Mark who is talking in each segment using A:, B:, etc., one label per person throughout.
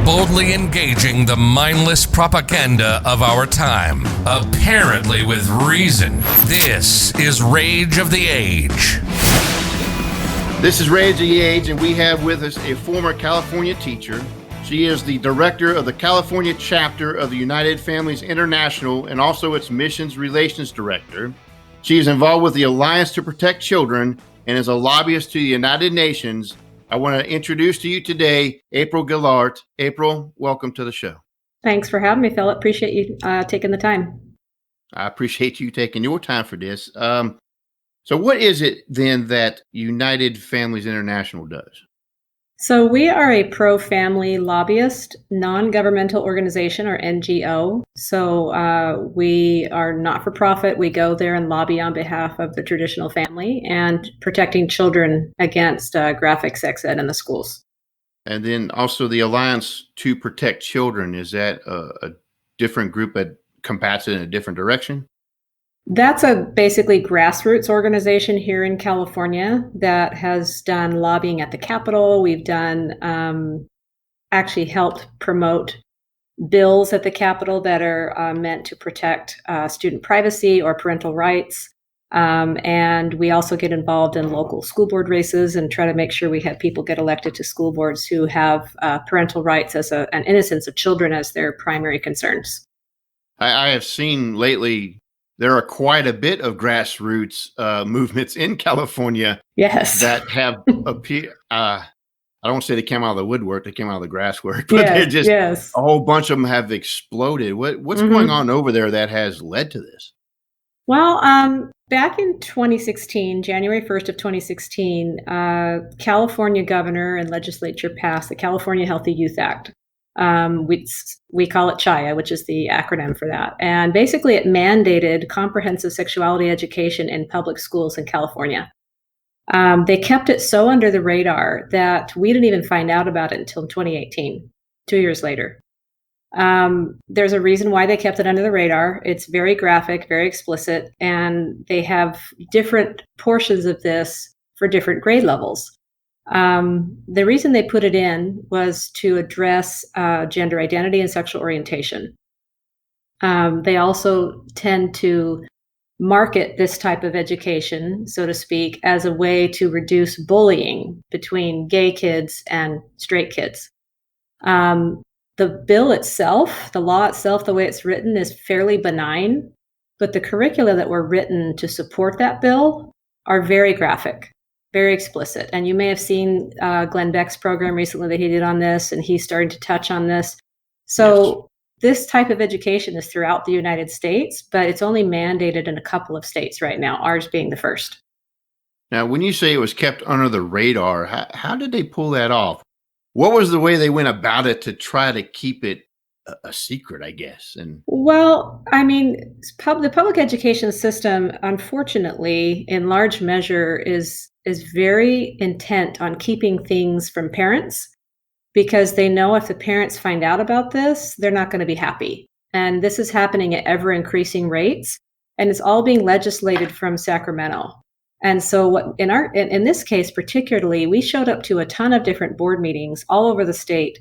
A: boldly engaging the mindless propaganda of our time, apparently with reason. This is Rage of the Age.
B: This is Rage of the Age, and we have with us a former California teacher. She is the director of the California chapter of the United Families International and also its missions relations director. She is involved with the Alliance to Protect Children and is a lobbyist to the United Nations. I want to introduce to you today April Gallart. April, welcome to the show.
C: Thanks for having me, Phil. Appreciate you taking the time.
B: I appreciate you taking your time for this. So what is it then that United Families International does?
C: So we are a pro-family lobbyist, non-governmental organization, or NGO. So we are not-for-profit. We go there and lobby on behalf of the traditional family and protecting children against graphic sex ed in the schools.
B: And then also the Alliance to Protect Children. Is that a different group that combats it in a different direction?
C: That's a basically grassroots organization here in California that has done lobbying at the Capitol. We've done actually helped promote bills at the Capitol that are meant to protect student privacy or parental rights. And we also get involved in local school board races and try to make sure we have people get elected to school boards who have parental rights as an innocence of children as their primary concerns.
B: I have seen lately there are quite a bit of grassroots movements in California.
C: Yes.
B: That have appeared. I don't want to say they came out of the woodwork; they came out of the grasswork. But they're just a whole bunch of them have exploded. What's going on over there that has led to this?
C: Well, back in 2016, January 1st of 2016, California governor and legislature passed the California Healthy Youth Act. We call it CHIA, which is the acronym for that. And basically it mandated comprehensive sexuality education in public schools in California. They kept it so under the radar that we didn't even find out about it until 2018, 2 years later. There's a reason why they kept it under the radar. It's very graphic, very explicit, and they have different portions of this for different grade levels. The reason they put it in was to address gender identity and sexual orientation. They also tend to market this type of education, so to speak, as a way to reduce bullying between gay kids and straight kids. The bill itself, the law itself, the way it's written is fairly benign, but the curricula that were written to support that bill are very graphic. Very explicit. And you may have seen Glenn Beck's program recently that he did on this, and he's starting to touch on this. So This type of education is throughout the United States, but it's only mandated in a couple of states right now, ours being the first.
B: Now, when you say it was kept under the radar, how did they pull that off? What was the way they went about it to try to keep it a secret, I guess?
C: Well, I mean, the public education system, unfortunately, in large measure, is very intent on keeping things from parents because they know if the parents find out about this, they're not going to be happy. And this is happening at ever increasing rates, and it's all being legislated from Sacramento. And so in this case particularly, we showed up to a ton of different board meetings all over the state,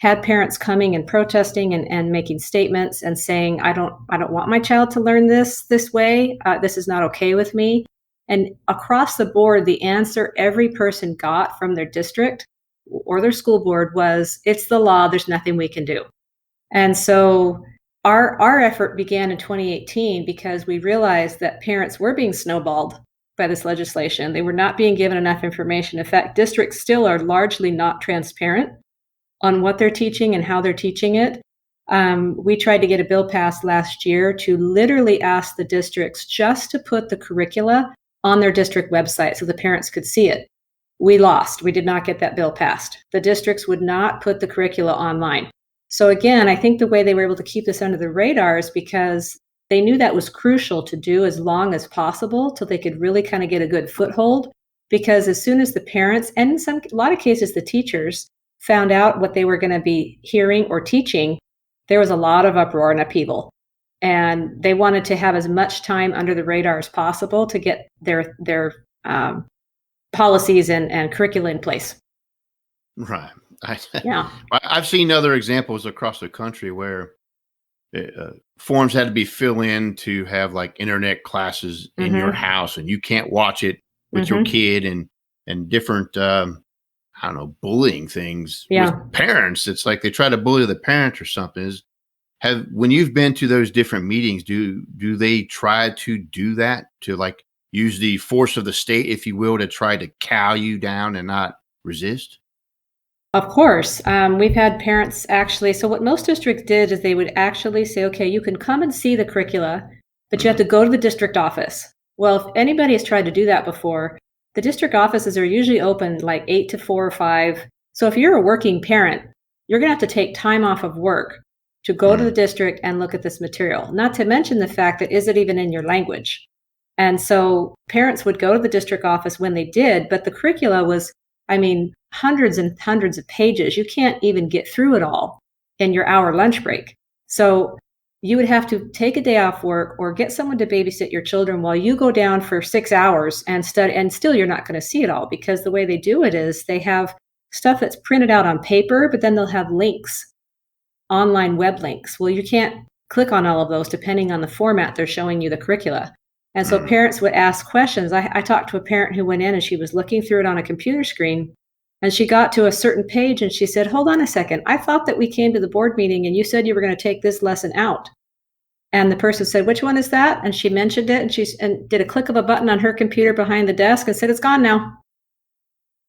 C: had parents coming and protesting and making statements and saying, I don't want my child to learn this way. This is not okay with me. And across the board, the answer every person got from their district or their school board was, it's the law, there's nothing we can do. And so our effort began in 2018 because we realized that parents were being snowballed by this legislation. They were not being given enough information. In fact, districts still are largely not transparent on what they're teaching and how they're teaching it. We tried to get a bill passed last year to literally ask the districts just to put the curricula on their district website so the parents could see it. We lost. We did not get that bill passed. The districts would not put the curricula online. So again, I think the way they were able to keep this under the radar is because they knew that was crucial to do as long as possible till they could really kind of get a good foothold. Because as soon as the parents, and in a lot of cases, the teachers found out what they were going to be hearing or teaching, there was a lot of uproar and upheaval. And they wanted to have as much time under the radar as possible to get their policies and curricula in place.
B: Right.
C: Yeah.
B: I've seen other examples across the country where forms had to be filled in to have like internet classes in your
C: Mm-hmm.
B: house, and you can't watch it with your
C: Mm-hmm.
B: kid, and different I don't know, bullying things with
C: Yeah.
B: parents. It's like they try to bully the parent or something. Have when you've been to those different meetings, do they try to do that, to like use the force of the state, if you will, to try to cow you down and not resist?
C: Of course. We've had parents actually. So, what most districts did is they would actually say, okay, you can come and see the curricula, but you have
B: Mhm.
C: to go to the district office. Well, if anybody has tried to do that before, the district offices are usually open like 8 to 4 or 5. So, if you're a working parent, you're going to have to take time off of work to go to the
B: Mhm.
C: district and look at this material. Not to mention the fact that is it even in your language? And so parents would go to the district office when they did, but the curricula was, I mean, hundreds and hundreds of pages. You can't even get through it all in your hour lunch break. So you would have to take a day off work or get someone to babysit your children while you go down for 6 hours and study. And still, you're not going to see it all, because the way they do it is they have stuff that's printed out on paper, but then they'll have links, online web links. Well, you can't click on all of those depending on the format they're showing you the curricula. And so
B: Mhm.
C: parents would ask questions. I talked to a parent who went in and she was looking through it on a computer screen, and she got to a certain page and she said, hold on a second. I thought that we came to the board meeting and you said you were going to take this lesson out. And the person said, which one is that? And she mentioned it, and and did a click of a button on her computer behind the desk and said, it's gone now.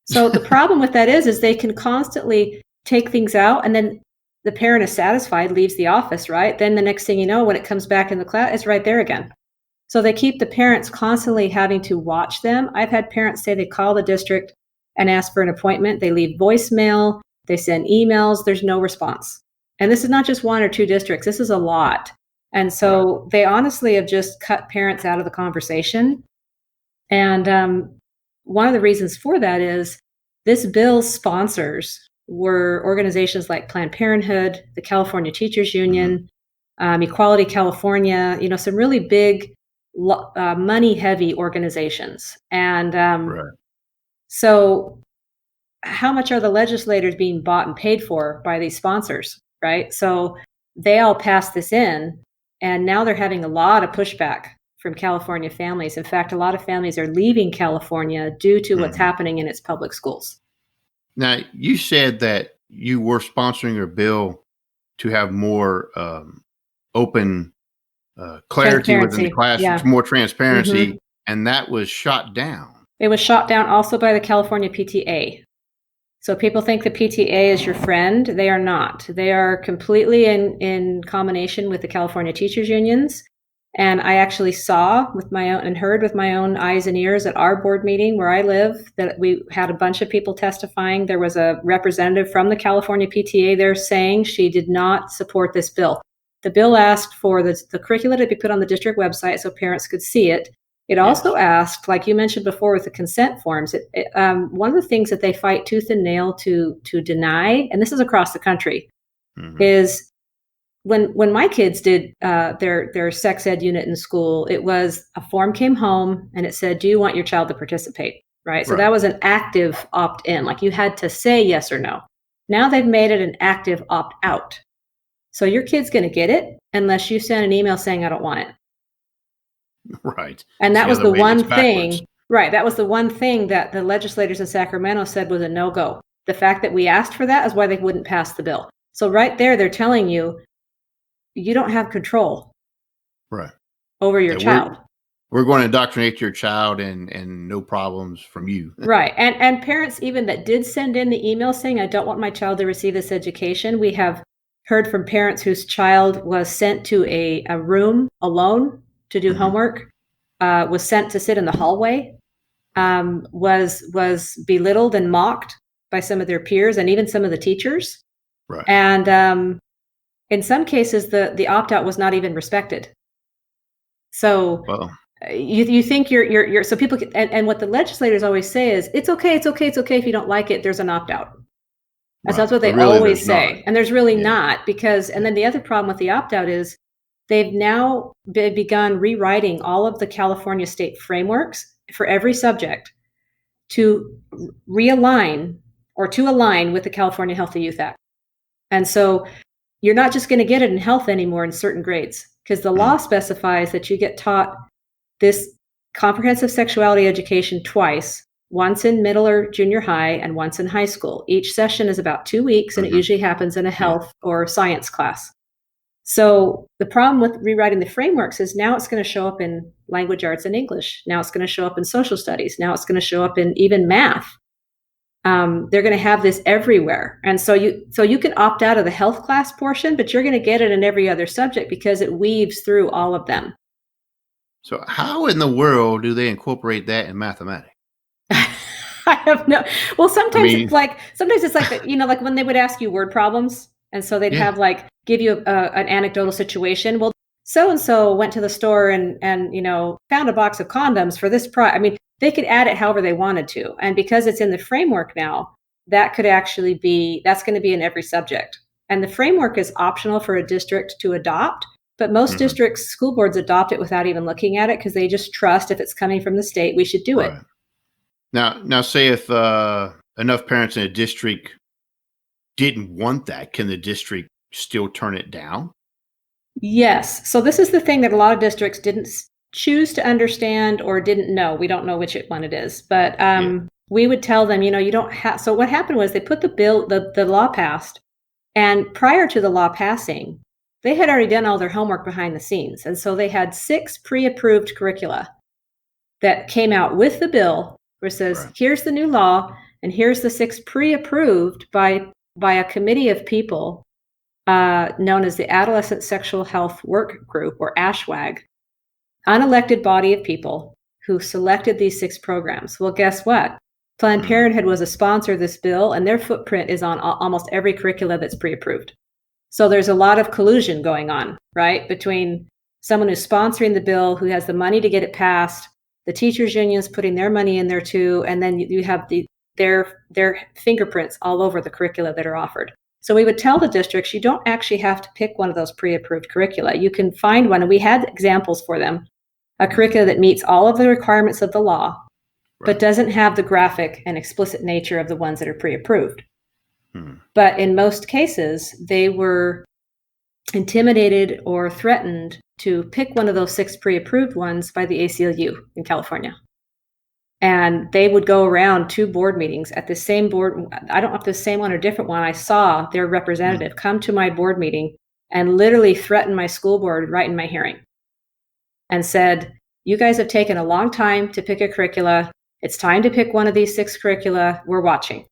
C: So the problem with that is they can constantly take things out, and then the parent is satisfied, leaves the office, right? Then the next thing you know, when it comes back in the class, it's right there again. So they keep the parents constantly having to watch them. I've had parents say they call the district and ask for an appointment. They leave voicemail, they send emails, there's no response. And this is not just one or two districts, this is a lot. And
B: Right.
C: so they honestly have just cut parents out of the conversation. And one of the reasons for that is this bill's sponsors were organizations like Planned Parenthood, the California Teachers
B: Mhm.
C: Union, Equality California, some really big, money heavy organizations. And
B: Right.
C: so, how much are the legislators being bought and paid for by these sponsors, right? So, they all passed this in, and now they're having a lot of pushback from California families. In fact, a lot of families are leaving California due to what's
B: Mhm.
C: happening in its public schools.
B: Now, you said that you were sponsoring a bill to have more open clarity within the
C: Transparency.
B: classrooms,
C: Yeah.
B: more
C: Hmm.
B: transparency, and that was shot down.
C: It was shot down also by the California PTA. So people think the PTA is your friend. They are not. They are completely in combination with the California teachers unions. And I actually saw with my own and heard with my own eyes and ears at our board meeting where I live that we had a bunch of people testifying. There was a representative from the California PTA there saying she did not support this bill. The bill asked for the curricula to be put on the district website so parents could see it. It also
B: Yes.
C: asked, like you mentioned before, with the consent forms. One of the things that they fight tooth and nail to deny, and this is across the country,
B: Mhm.
C: is when my kids did their sex ed unit in school, it was a form came home and it said, "Do you want your child to participate?" Right. So that
B: Right.
C: was an active opt in, like you had to say yes or no. Now they've made it an active opt out. So your kid's going to get it unless you send an email saying, "I don't want it."
B: Right.
C: And
B: It's
C: that
B: the
C: was
B: other
C: the
B: way. It's
C: one
B: backwards.
C: thing, right? That was the one thing that the legislators in Sacramento said was a no go. The fact that we asked for that is why they wouldn't pass the bill. So, right there, they're telling you, you don't have control
B: Right.
C: over your
B: That we're
C: child.
B: we're going to indoctrinate your child, and no problems from you.
C: Right. And parents even that did send in the email saying, I don't want my child to receive this education. We have heard from parents whose child was sent to a room alone to do
B: Mhm.
C: homework, was sent to sit in the hallway,
B: Right.
C: was belittled and mocked by some of their peers and even some of the teachers.
B: Right.
C: And in some cases, the opt out was not even respected. So
B: Well,
C: you think you're so people can, and what the legislators always say is it's okay if you don't like it. There's an opt out. And so
B: right.
C: that's what
B: But
C: they
B: really, there's
C: always
B: not.
C: say. And there's really
B: Yeah.
C: not, because and then the other problem with the opt out is they've now begun rewriting all of the California state frameworks for every subject to realign or to align with the California Healthy Youth Act. And so you're not just going to get it in health anymore in certain grades, because the law specifies that you get taught this comprehensive sexuality education twice, once in middle or junior high and once in high school. Each session is about 2 weeks, and it usually happens in a health or science class. So the problem with rewriting the frameworks is now it's going to show up in language arts and English. Now it's going to show up in social studies. Now it's going to show up in even math. They're going to have this everywhere. And so you can opt out of the health class portion, but you're going to get it in every other subject because it weaves through all of them.
B: So how in the world do they incorporate that in mathematics?
C: I have no. Well, sometimes it's like like when they would ask you word problems, and so they'd have like give you an anecdotal situation. Well, so and so went to the store and found a box of condoms for this price. I mean, they could add it however they wanted to, and because it's in the framework now, that's going to be in every subject. And the framework is optional for a district to adopt, but most districts, school boards adopt it without even looking at it because they just trust if it's coming from the state, we should do it.
B: Now, say if enough parents in a district didn't want that, can the district still turn it down?
C: Yes. So this is the thing that a lot of districts didn't choose to understand or didn't know. We don't know which one it is, but we would tell them, you don't have. So what happened was they put the law passed, and prior to the law passing, they had already done all their homework behind the scenes. And so they had 6 pre-approved curricula that came out with the bill, where it says, here's the new law, and here's the 6 pre-approved by a committee of people known as the Adolescent Sexual Health Work Group, or ASHWAG, unelected body of people who selected these 6 programs. Well, guess what? Planned Parenthood was a sponsor of this bill, and their footprint is on almost every curricula that's pre-approved. So there's a lot of collusion going on, right, between someone who's sponsoring the bill, who has the money to get it passed, the teachers' unions putting their money in there too, and then you have their fingerprints all over the curricula that are offered. So we would tell the districts, you don't actually have to pick one of those pre-approved curricula. You can find one, and we had examples for them, a curricula that meets all of the requirements of the law, but doesn't have the graphic and explicit nature of the ones that are pre-approved. But in most cases, they were intimidated or threatened to pick one of those 6 pre-approved ones by the ACLU in California. And they would go around 2 board meetings at the same board. I don't know if the same one or different one. I saw their representative come to my board meeting and literally threaten my school board right in my hearing and said, you guys have taken a long time to pick a curricula. It's time to pick one of these 6 curricula. We're watching.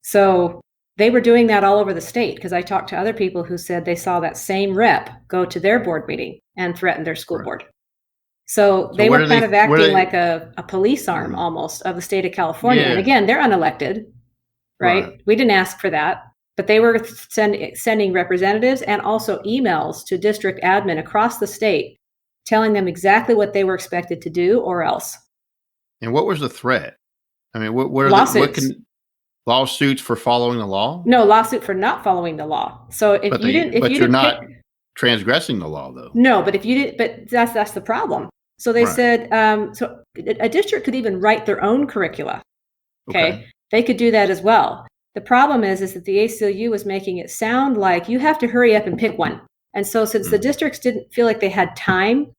C: So they were doing that all over the state, because I talked to other people who said they saw that same rep go to their board meeting and threaten their school board. So they were kind of acting like a police arm almost of the state of California. And again, they're unelected, right? We didn't ask for that, but they were sending representatives and also emails to district admin across the state, telling them exactly what they were expected to do or else.
B: And what was the threat? I mean, what are
C: lawsuits?
B: Lawsuits for following the law?
C: No, lawsuit for not following the law. So if you're not
B: transgressing the law, though.
C: No, but if you did, but that's the problem. So they said, so a district could even write their own curricula. Okay, they could do that as well. The problem is that the ACLU was making it sound like you have to hurry up and pick one. And so since the districts didn't feel like they had time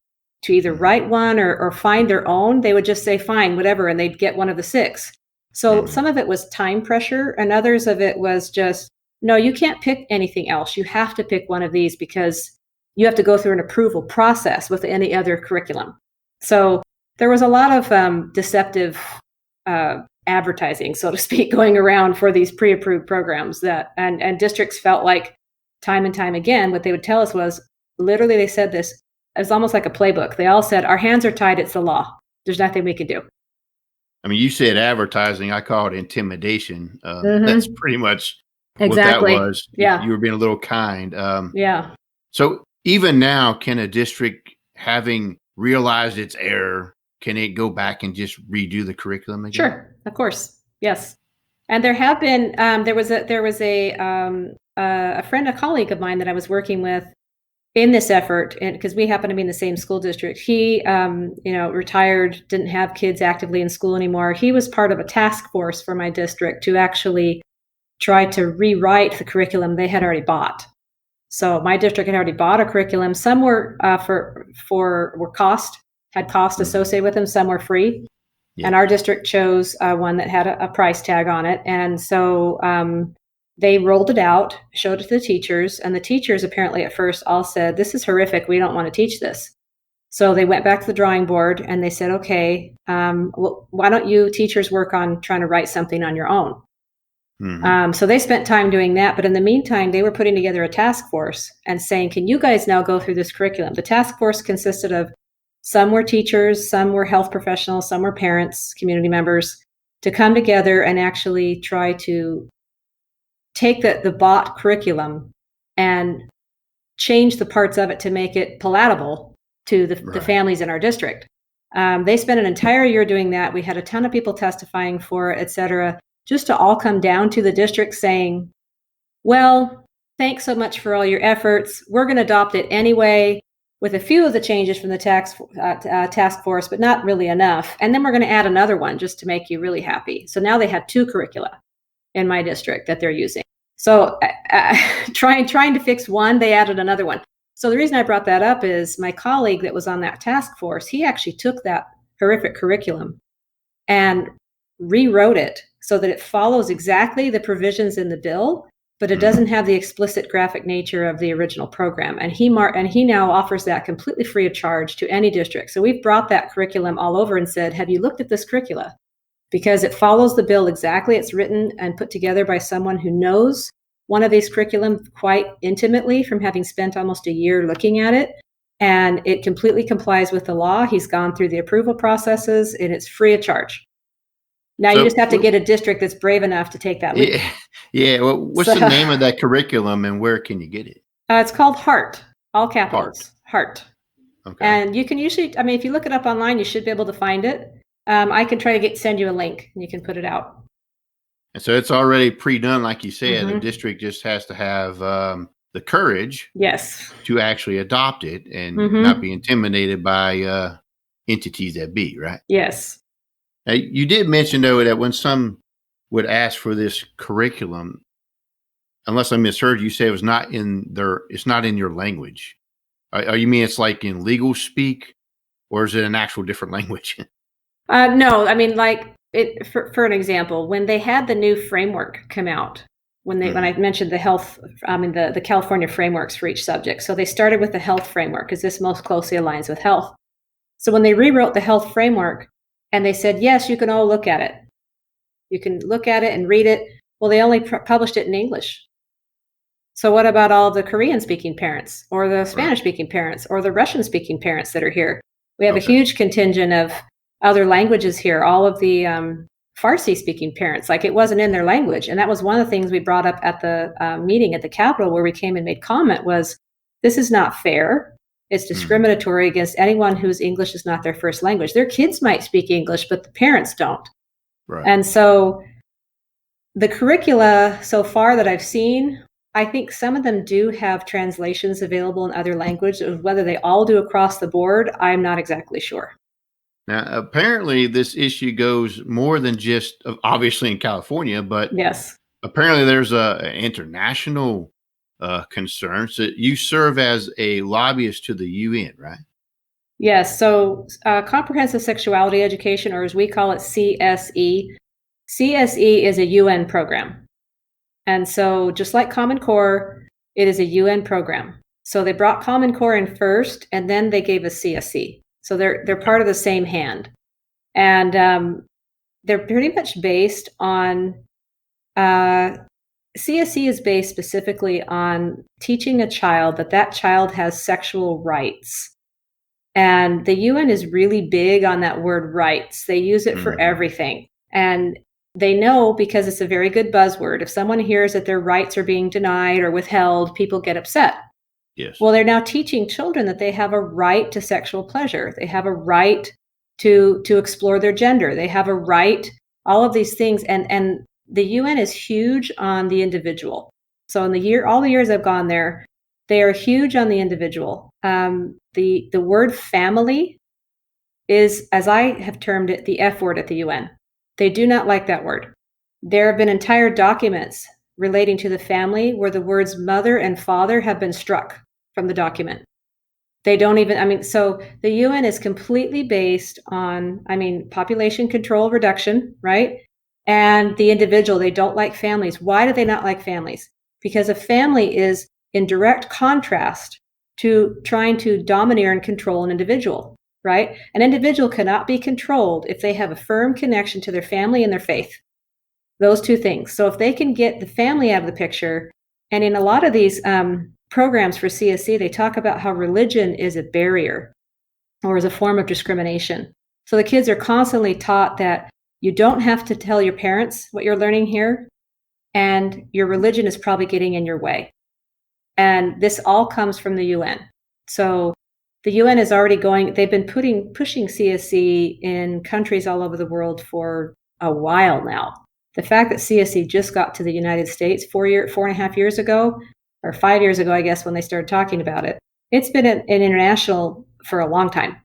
C: to either write one or find their own, they would just say, fine, whatever, and they'd get one of the 6. So some of it was time pressure, and others of it was just, no, you can't pick anything else. You have to pick one of these because you have to go through an approval process with any other curriculum. So there was a lot of deceptive advertising, so to speak, going around for these pre-approved programs that, and districts felt like time and time again, what they would tell us was, literally they said this, it was almost like a playbook. They all said, our hands are tied, it's the law. There's nothing we can do.
B: I mean, you said advertising, I call it intimidation. That's pretty much
C: exactly
B: what that was.
C: Yeah.
B: You were being a little kind. So even now, can a district, having realized its error, can it go back and just redo the curriculum again?
C: Sure, of course, yes. And there have been there was a friend, a colleague of mine that I was working with in this effort, and because we happen to be in the same school district, he, retired, didn't have kids actively in school anymore. He was part of a task force for my district to actually try to rewrite the curriculum they had already bought. So my district had already bought a curriculum. Some were had cost associated with them. Some were free. Yeah. And our district chose one that had a price tag on it. And so they rolled it out, showed it to the teachers, and the teachers apparently at first all said, "This is horrific. We don't want to teach this." So they went back to the drawing board and they said, "Okay, well, why don't you teachers work on trying to write something on your own?" Mm-hmm. So they spent time doing that. But in the meantime, they were putting together a task force and saying, "Can you guys now go through this curriculum?" The task force consisted of some were teachers, some were health professionals, some were parents, community members, to come together and actually try to take the bought curriculum and change the parts of it to make it palatable to the families in our district. They spent an entire year doing that. We had a ton of people testifying for it, et cetera, just to all come down to the district saying, "Well, thanks so much for all your efforts. We're going to adopt it anyway, with a few of the changes from the task force, but not really enough. And then we're going to add another one just to make you really happy." So now they have 2 curricula in my district that they're using. So trying to fix one, they added another one. So the reason I brought that up is my colleague that was on that task force, he actually took that horrific curriculum and rewrote it so that it follows exactly the provisions in the bill, but it doesn't have the explicit graphic nature of the original program. And he now offers that completely free of charge to any district. So we've brought that curriculum all over and said, "Have you looked at this curricula?" Because it follows the bill exactly. It's written and put together by someone who knows one of these curriculum quite intimately from having spent almost a year looking at it. And it completely complies with the law. He's gone through the approval processes and it's free of charge. Now you just have to get a district that's brave enough to take that leap.
B: Yeah. Well, what's the name of that curriculum and where can you get it?
C: It's called HEART, all capitals, HEART.
B: Okay.
C: And you can usually, if you look it up online, you should be able to find it. I can try to send you a link and you can put it out.
B: And so it's already pre-done, like you said. The district just has to have the courage,
C: yes,
B: to actually adopt it and not be intimidated by entities that be, right?
C: Yes.
B: Now, you did mention though that when some would ask for this curriculum, unless I misheard you, say it's not in your language. Are you mean it's like in legal speak, or is it an actual different language?
C: No, for an example, when they had the new framework come out, when I mentioned the health, the California frameworks for each subject. So they started with the health framework because this most closely aligns with health. So when they rewrote the health framework and they said, "Yes, you can all look at it. You can look at it and read it." Well, they only published it in English. So what about all the Korean-speaking parents or the Spanish-speaking parents or the Russian-speaking parents that are here? We have a huge contingent of other languages here, all of the Farsi-speaking parents, like it wasn't in their language. And that was one of the things we brought up at the meeting at the Capitol where we came and made comment was, this is not fair. It's discriminatory against anyone whose English is not their first language. Their kids might speak English, but the parents don't. Right. And so the curricula so far that I've seen, I think some of them do have translations available in other languages. Whether they all do across the board, I'm not exactly sure.
B: Now, apparently this issue goes more than just obviously in California, but
C: yes,
B: apparently there's an international concern. So you serve as a lobbyist to the UN, right?
C: Yes. So comprehensive sexuality education, or as we call it, CSE. CSE is a UN program. And so just like Common Core, it is a UN program. So they brought Common Core in first, and then they gave us CSE. So they're part of the same hand. And they're pretty much based on, CSE is based specifically on teaching a child that child has sexual rights. And the UN is really big on that word rights. They use it for everything. And they know, because it's a very good buzzword, if someone hears that their rights are being denied or withheld, people get upset.
B: Yes.
C: Well, they're now teaching children that they have a right to sexual pleasure. They have a right to explore their gender. They have a right, all of these things. And the UN is huge on the individual. So in all the years I've gone there, They are huge on the individual. The word family is, as I have termed it, the F word at the UN. They do not like that word. There have been entire documents relating to the family where the words mother and father have been struck from the document. They don't even, so the UN is completely based on, population control reduction, right? And the individual. They don't like families. Why do they not like families? Because a family is in direct contrast to trying to domineer and control an individual, right? An individual cannot be controlled if they have a firm connection to their family and their faith. Those two things. So if they can get the family out of the picture, and in a lot of these programs for CSC, they talk about how religion is a barrier or is a form of discrimination. So the kids are constantly taught that you don't have to tell your parents what you're learning here, and your religion is probably getting in your way. And this all comes from the UN. So the UN is already they've been pushing CSC in countries all over the world for a while now. The fact that CSC just got to the United States 4.5 years ago, or 5 years ago, I guess, when they started talking about it, it's been an international for a long time.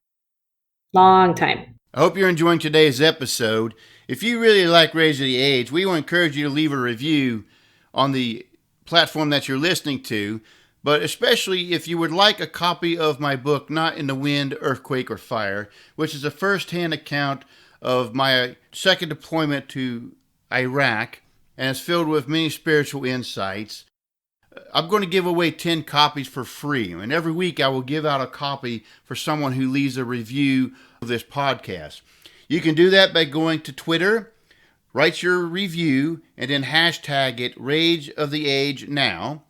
C: Long time.
B: I hope you're enjoying today's episode. If you really like Rage of the Age, we will encourage you to leave a review on the platform that you're listening to, but especially if you would like a copy of my book, Not in the Wind, Earthquake, or Fire, which is a first-hand account of my second deployment to Iraq, and it's filled with many spiritual insights. I'm going to give away 10 copies for free, and every week I will give out a copy for someone who leaves a review of this podcast. You can do that by going to Twitter, write your review, and then hashtag it Rage of the Age Now.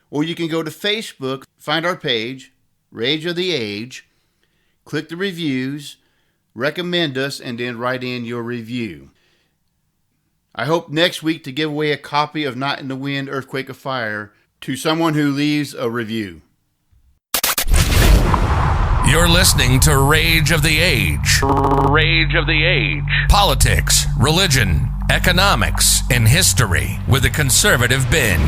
B: Or you can go to Facebook, find our page, Rage of the Age, click the reviews, recommend us, and then write in your review. I hope next week to give away a copy of Not in the Wind, Earthquake, or Fire to someone who leaves a review.
A: You're listening to Rage of the Age. Rage of the Age. Politics, religion, economics, and history with a conservative bend.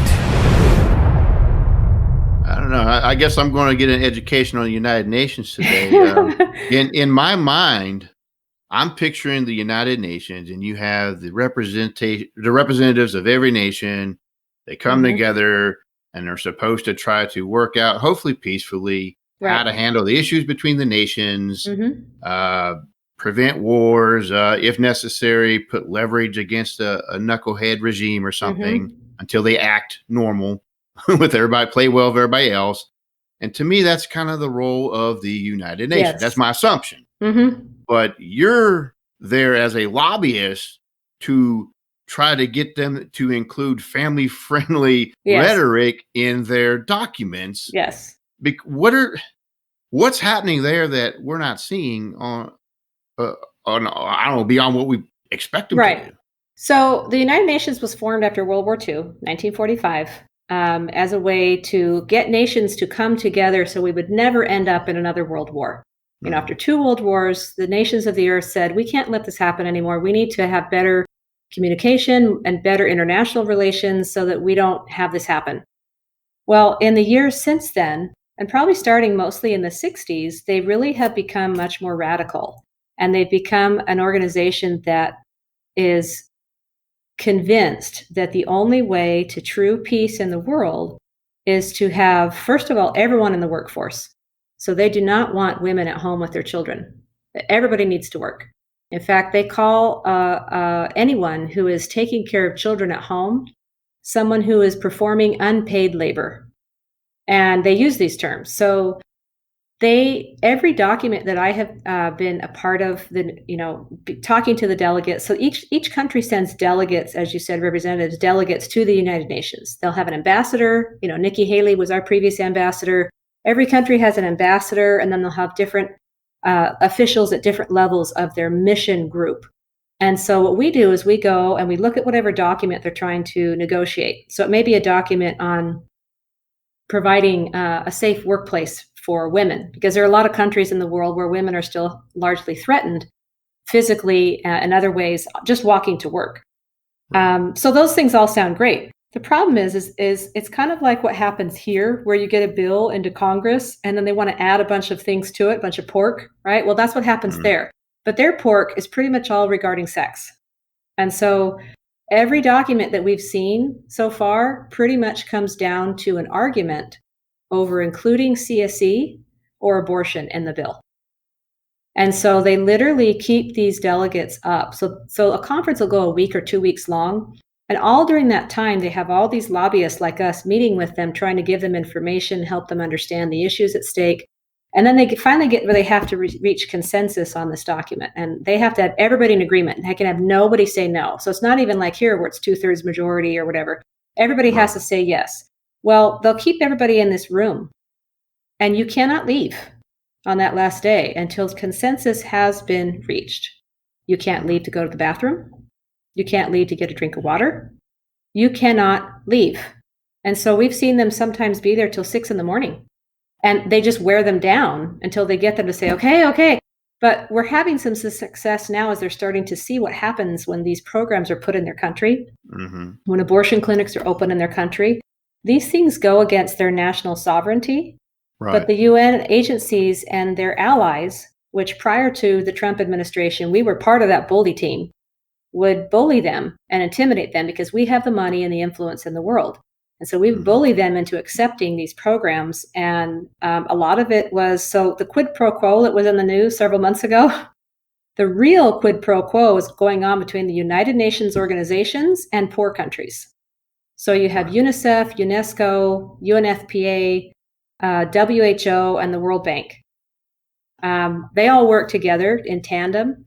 B: I don't know. I guess I'm going to get an education on the United Nations today. In my mind, I'm picturing the United Nations, and you have the representatives of every nation. They come together, and they're supposed to try to work out, hopefully peacefully, how to handle the issues between the nations, prevent wars, if necessary, put leverage against a knucklehead regime or something until they act normal with everybody, play well with everybody else. And to me, that's kind of the role of the United Nations.
C: Yes.
B: That's my assumption. But you're there as a lobbyist to try to get them to include family-friendly rhetoric in their documents.
C: Yes.
B: What's happening there that we're not seeing on I don't know, beyond what we expect them to do?
C: So the United Nations was formed after World War II, 1945, as a way to get nations to come together so we would never end up in another world war. You know, after 2 world wars, the nations of the earth said, we can't let this happen anymore. We need to have better communication and better international relations so that we don't have this happen. Well, in the years since then, and probably starting mostly in the 60s, they really have become much more radical. And they've become an organization that is convinced that the only way to true peace in the world is to have, first of all, everyone in the workforce. So they do not want women at home with their children. Everybody needs to work. In fact, they call anyone who is taking care of children at home someone who is performing unpaid labor. And they use these terms. So every document that I have been a part of, talking to the delegates. So each country sends delegates, as you said, representatives, delegates to the United Nations. They'll have an ambassador. Nikki Haley was our previous ambassador. Every country has an ambassador, and then they'll have different officials at different levels of their mission group. And so what we do is we go and we look at whatever document they're trying to negotiate. So it may be a document on providing a safe workplace for women, because there are a lot of countries in the world where women are still largely threatened physically and other ways, just walking to work. So those things all sound great. The problem is it's kind of like what happens here, where you get a bill into Congress and then they want to add a bunch of things to it, a bunch of pork, right? Well, that's what happens there. But their pork is pretty much all regarding sex. And so every document that we've seen so far pretty much comes down to an argument over including CSE or abortion in the bill. And so they literally keep these delegates up. So a conference will go a week or 2 weeks long. And all during that time, they have all these lobbyists like us meeting with them, trying to give them information, help them understand the issues at stake. And then they finally get where they have to reach consensus on this document. And they have to have everybody in agreement. They can have nobody say no. So it's not even like here where it's 2/3 majority or whatever. Everybody has to say yes. Well, they'll keep everybody in this room. And you cannot leave on that last day until consensus has been reached. You can't leave to go to the bathroom. You can't leave to get a drink of water. You cannot leave. And so we've seen them sometimes be there till 6 a.m. And they just wear them down until they get them to say, okay. But we're having some success now as they're starting to see what happens when these programs are put in their country, when abortion clinics are open in their country. These things go against their national sovereignty. Right. But the UN agencies and their allies, which prior to the Trump administration, we were part of that bully team, would bully them and intimidate them because we have the money and the influence in the world. And so we bully them into accepting these programs. And a lot of it was, so the quid pro quo that was in the news several months ago, the real quid pro quo is going on between the United Nations organizations and poor countries. So you have UNICEF, UNESCO, UNFPA, WHO, and the World Bank. They all work together in tandem.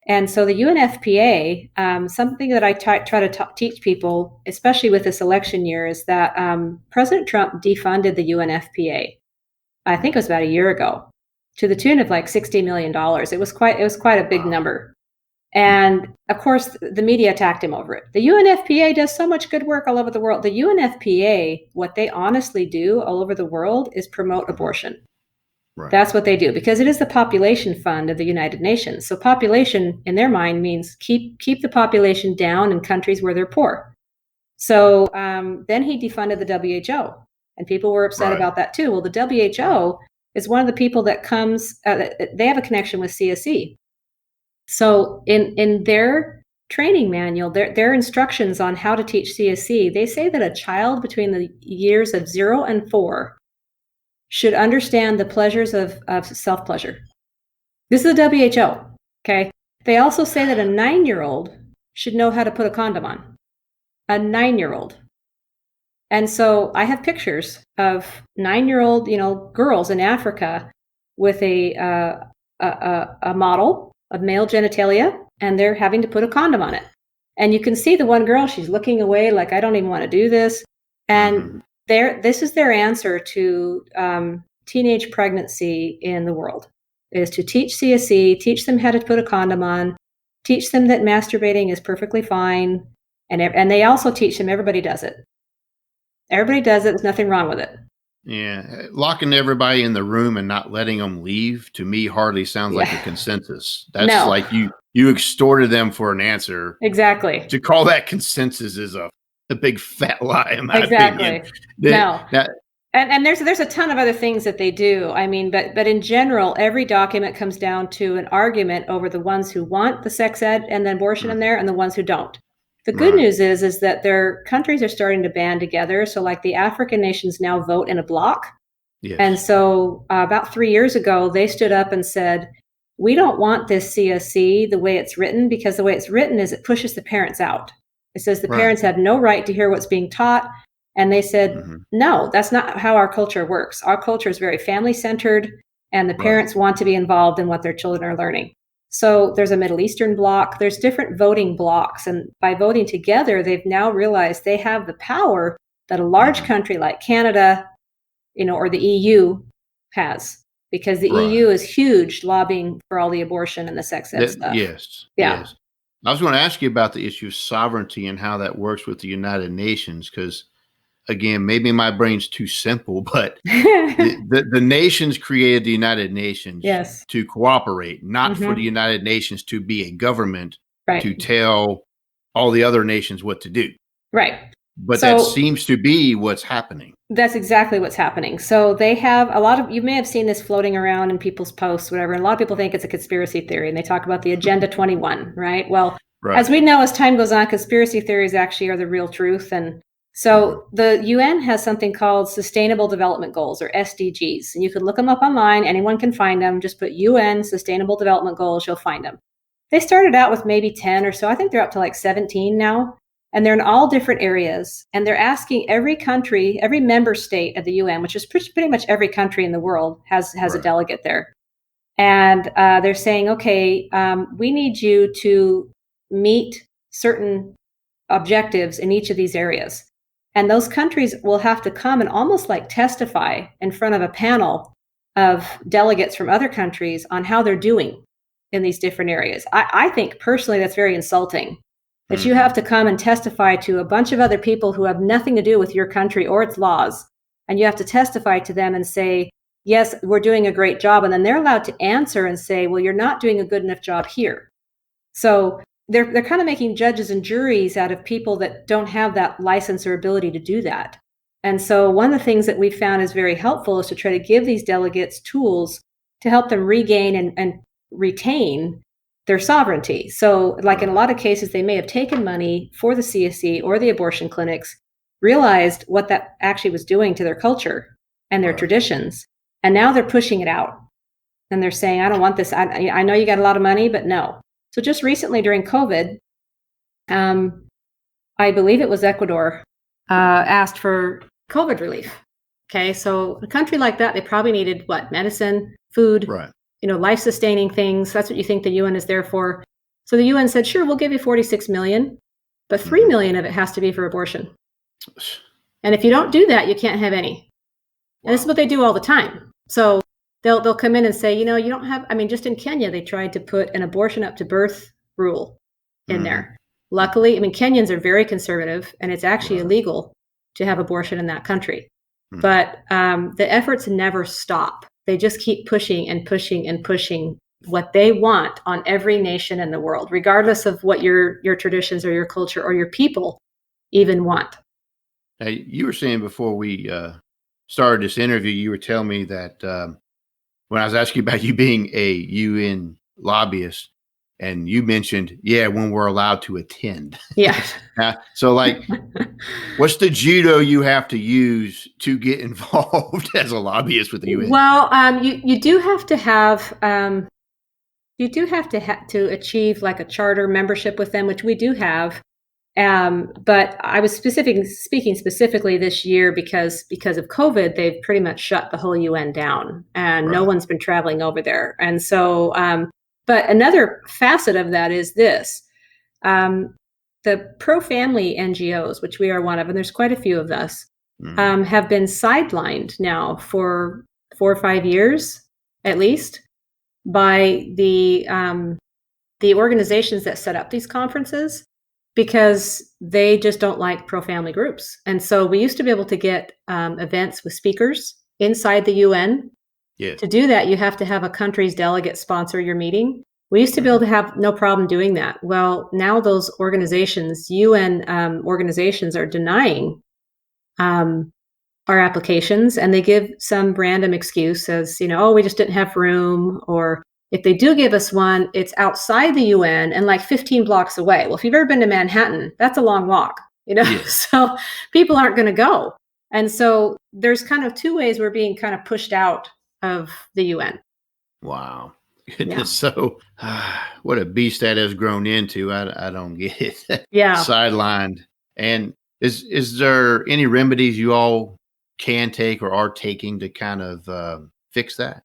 C: And so the UNFPA, something that I try to teach people, especially with this election year, is that President Trump defunded the UNFPA. I think it was about a year ago, to the tune of like $60 million. It was quite a big number. And of course, the media attacked him over it. The UNFPA does so much good work all over the world. The UNFPA, what they honestly do all over the world is promote abortion. Right. That's what they do, because it is the population fund of the United Nations. So population, in their mind, means keep the population down in countries where they're poor. So then he defunded the WHO, and people were upset about that too. Well, the WHO is one of the people that comes, they have a connection with CSE. So in their training manual, their instructions on how to teach CSE, they say that a child between the years of 0 and 4 should understand the pleasures of self-pleasure. This is the WHO, okay? They also say that a 9-year-old should know how to put a condom on. A 9-year-old. And so I have pictures of 9-year-old, girls in Africa with a model of male genitalia, and they're having to put a condom on it. And you can see the one girl, she's looking away like, I don't even want to do this. And this is their answer to teenage pregnancy in the world, is to teach CSE, teach them how to put a condom on, teach them that masturbating is perfectly fine. And they also teach them everybody does it. Everybody does it. There's nothing wrong with it.
B: Yeah. Locking everybody in the room and not letting them leave, to me, hardly sounds like a consensus. That's like you extorted them for an answer.
C: Exactly.
B: To call that consensus is a big fat lie, in my opinion.
C: And there's a ton of other things that they do. I mean, but in general, every document comes down to an argument over the ones who want the sex ed and the abortion in there and the ones who don't. The good news is that their countries are starting to band together. So like the African nations now vote in a bloc. Yes. And so about 3 years ago, they stood up and said, we don't want this CSE the way it's written, because the way it's written is it pushes the parents out. It says the parents have no right to hear what's being taught. And they said, no, that's not how our culture works. Our culture is very family-centered, and the parents want to be involved in what their children are learning. So there's a Middle Eastern bloc. There's different voting blocks. And by voting together, they've now realized they have the power that a large country like Canada, or the EU has, because the EU is huge lobbying for all the abortion and the sex ed stuff.
B: Yes. I was going to ask you about the issue of sovereignty and how that works with the United Nations, because, again, maybe my brain's too simple, but the nations created the United Nations to cooperate, not for the United Nations to be a government to tell all the other nations what to do.
C: Right.
B: But that
C: So
B: seems to be what's happening.
C: that's exactly what's happening. So they have a lot of, you may have seen this floating around in people's posts, whatever, and a lot of people think it's a conspiracy theory, and they talk about the Agenda 21, right? Well,
B: Right.
C: as we know, as time goes on, conspiracy theories actually are the real truth. And so the UN has something called Sustainable Development Goals, or SDGs. And you can look them up online. Anyone can find them. Just put UN Sustainable Development Goals, you'll find them. They started out with maybe 10 or so. I think they're up to like 17 now. And they're in all different areas. And they're asking every country, every member state of the UN, which is pretty much every country in the world has a delegate there. And they're saying, okay, we need you to meet certain objectives in each of these areas. And those countries will have to come and almost like testify in front of a panel of delegates from other countries on how they're doing in these different areas. I think personally that's very insulting, that you have to come and testify to a bunch of other people who have nothing to do with your country or its laws. And you have to testify to them and say, yes, we're doing a great job. And then they're allowed to answer and say, well, you're not doing a good enough job here. So they're kind of making judges and juries out of people that don't have that license or ability to do that. And so one of the things that we found is very helpful is to try to give these delegates tools to help them regain and retain their sovereignty. So like in a lot of cases, they may have taken money for the CSE or the abortion clinics, realized what that actually was doing to their culture and their traditions. And now they're pushing it out. And they're saying, I don't want this. I know you got a lot of money, but no. So just recently during COVID, I believe it was Ecuador, asked for COVID relief. Okay, so a country like that, they probably needed what? Medicine, food, life-sustaining things. That's what you think the UN is there for. So the UN said, sure, we'll give you 46 million, but 3 million of it has to be for abortion. And if you don't do that, you can't have any. And this is what they do all the time. So they'll come in and say, you don't have, just in Kenya, they tried to put an abortion up to birth rule in there. Luckily, Kenyans are very conservative, and it's actually illegal to have abortion in that country. But the efforts never stop. They just keep pushing and pushing and pushing what they want on every nation in the world, regardless of what your traditions or your culture or your people even want.
B: Now, you were saying before we started this interview, you were telling me that when I was asking about you being a UN lobbyist, and you mentioned, when we're allowed to attend.
C: Yeah.
B: So what's the judo you have to use to get involved as a lobbyist with the UN?
C: Well, you do have to have, to achieve like a charter membership with them, which we do have. But I was speaking specifically this year because of COVID, they've pretty much shut the whole UN down, and no one's been traveling over there. And so, but another facet of that is this, the pro-family NGOs, which we are one of, and there's quite a few of us, have been sidelined now for 4 or 5 years, at least, by the organizations that set up these conferences, because they just don't like pro-family groups. And so we used to be able to get events with speakers inside the UN.
B: Yes.
C: To do that, you have to have a country's delegate sponsor your meeting. We used to be able to have no problem doing that. Well, now those organizations, UN organizations, are denying our applications, and they give some random excuse as, we just didn't have room, or if they do give us one, it's outside the UN and like 15 blocks away. Well, if you've ever been to Manhattan, that's a long walk,
B: Yes.
C: So people aren't going to go. And so there's kind of 2 ways we're being kind of pushed out of the UN.
B: Wow. Goodness. So what a beast that has grown into. I don't get it.
C: Yeah.
B: Sidelined. And is there any remedies you all can take or are taking to kind of fix that?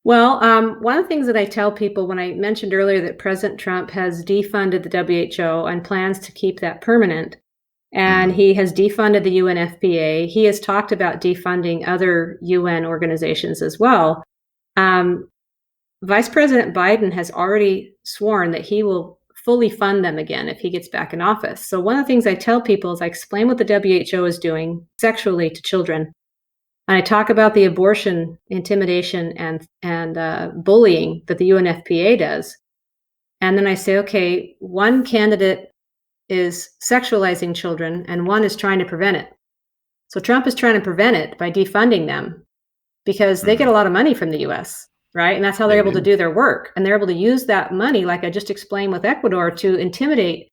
C: Well, one of the things that I tell people when I mentioned earlier that President Trump has defunded the WHO and plans to keep that permanent, and he has defunded the UNFPA. He has talked about defunding other UN organizations as well. Vice President Biden has already sworn that he will fully fund them again if he gets back in office. So one of the things I tell people is I explain what the WHO is doing sexually to children. And I talk about the abortion, intimidation, and bullying that the UNFPA does. And then I say, okay, one candidate is sexualizing children and one is trying to prevent it. So Trump is trying to prevent it by defunding them because they get a lot of money from the US, right? And that's how they're able to do their work. And they're able to use that money, like I just explained with Ecuador, to intimidate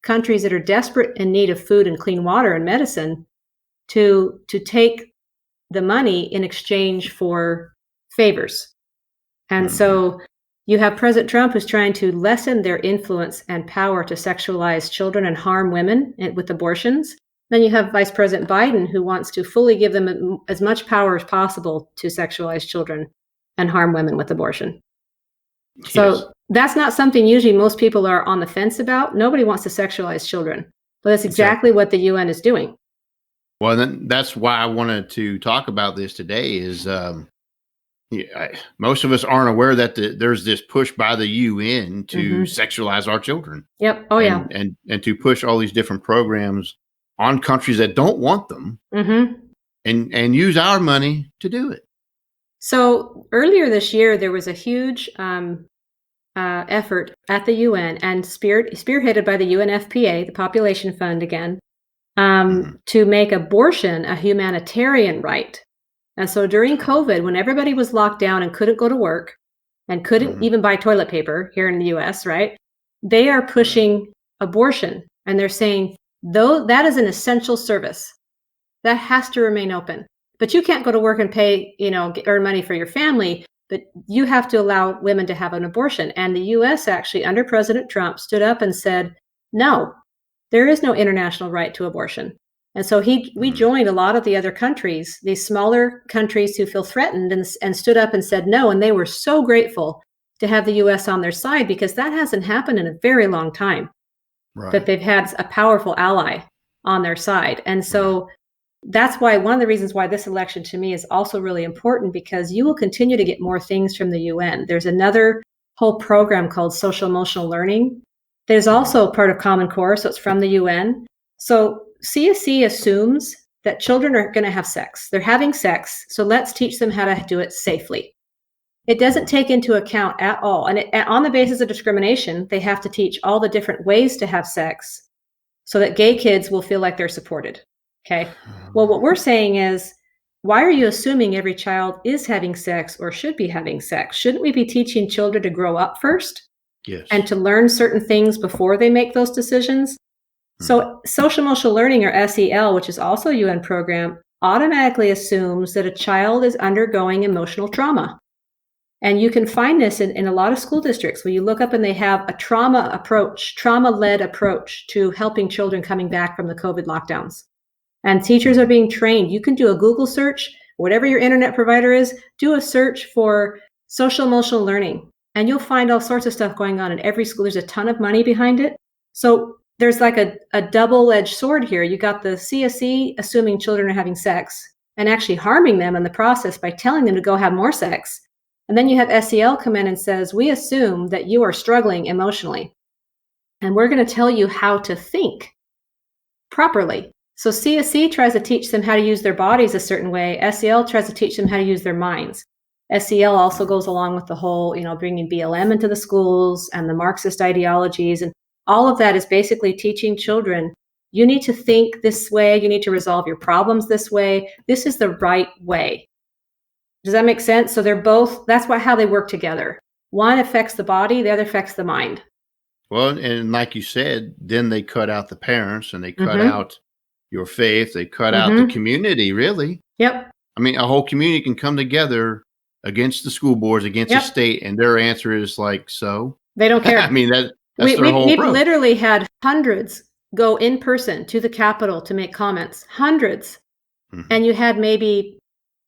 C: countries that are desperate in need of food and clean water and medicine to take the money in exchange for favors. And so you have President Trump who's trying to lessen their influence and power to sexualize children and harm women with abortions. Then you have Vice President Biden who wants to fully give them as much power as possible to sexualize children and harm women with abortion. Yes. So that's not something usually most people are on the fence about. Nobody wants to sexualize children, but that's exactly what the UN is doing.
B: Well, then that's why I wanted to talk about this today is most of us aren't aware that there's this push by the UN to sexualize our children.
C: Yep. Oh, yeah.
B: And to push all these different programs on countries that don't want them and use our money to do it.
C: So earlier this year, there was a huge effort at the UN and spearheaded by the UNFPA, the Population Fund again, to make abortion a humanitarian right. And so during COVID, when everybody was locked down and couldn't go to work and couldn't even buy toilet paper here in the US, right? They are pushing abortion and they're saying, though that is an essential service, that has to remain open. But you can't go to work and pay, earn money for your family, but you have to allow women to have an abortion. And the US actually, under President Trump, stood up and said, no, there is no international right to abortion. And so we joined a lot of the other countries, these smaller countries who feel threatened and stood up and said no. And they were so grateful to have the US on their side because that hasn't happened in a very long time, that they've had a powerful ally on their side. And so that's why one of the reasons why this election to me is also really important, because you will continue to get more things from the UN. There's another whole program called social emotional learning. There's also part of Common Core, so it's from the UN. So CSE assumes that children are going to have sex. They're having sex, so let's teach them how to do it safely. It doesn't take into account at all. And on the basis of discrimination, they have to teach all the different ways to have sex so that gay kids will feel like they're supported. Okay. Well, what we're saying is, why are you assuming every child is having sex or should be having sex? Shouldn't we be teaching children to grow up first?
B: Yes.
C: And to learn certain things before they make those decisions? So social emotional learning, or SEL, which is also a UN program, automatically assumes that a child is undergoing emotional trauma. And you can find this in a lot of school districts where you look up and they have a trauma-led approach to helping children coming back from the COVID lockdowns. And teachers are being trained. You can do a Google search, whatever your internet provider is, do a search for social emotional learning, and you'll find all sorts of stuff going on in every school. There's a ton of money behind it. So there's like a double-edged sword here. You got the CSE assuming children are having sex and actually harming them in the process by telling them to go have more sex. And then you have SEL come in and says, we assume that you are struggling emotionally, and we're going to tell you how to think properly. So CSE tries to teach them how to use their bodies a certain way. SEL tries to teach them how to use their minds. SEL also goes along with the whole, bringing BLM into the schools and the Marxist ideologies. And all of that is basically teaching children, you need to think this way. You need to resolve your problems this way. This is the right way. Does that make sense? So they're both, that's how they work together. One affects the body, the other affects the mind.
B: Well, and like you said, then they cut out the parents and they cut out your faith. They cut out the community, really.
C: Yep.
B: I mean, a whole community can come together against the school boards, against the state, and their answer is like, so?
C: They don't care.
B: I mean, that's their whole
C: We've
B: approach.
C: literally had hundreds go in person to the Capitol to make comments. Hundreds. And you had maybe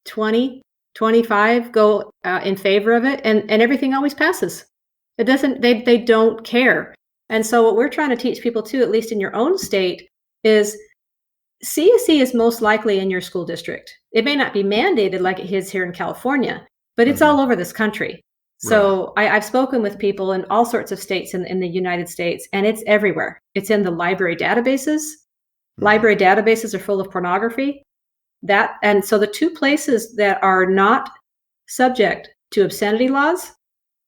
C: 20, 25 go in favor of it, and everything always passes. It doesn't, they don't care. And so what we're trying to teach people too, at least in your own state, is CSE is most likely in your school district. It may not be mandated like it is here in California, but it's all over this country. So I've spoken with people in all sorts of states in the United States, and it's everywhere. It's in the library databases. Library databases are full of pornography. And so the two places that are not subject to obscenity laws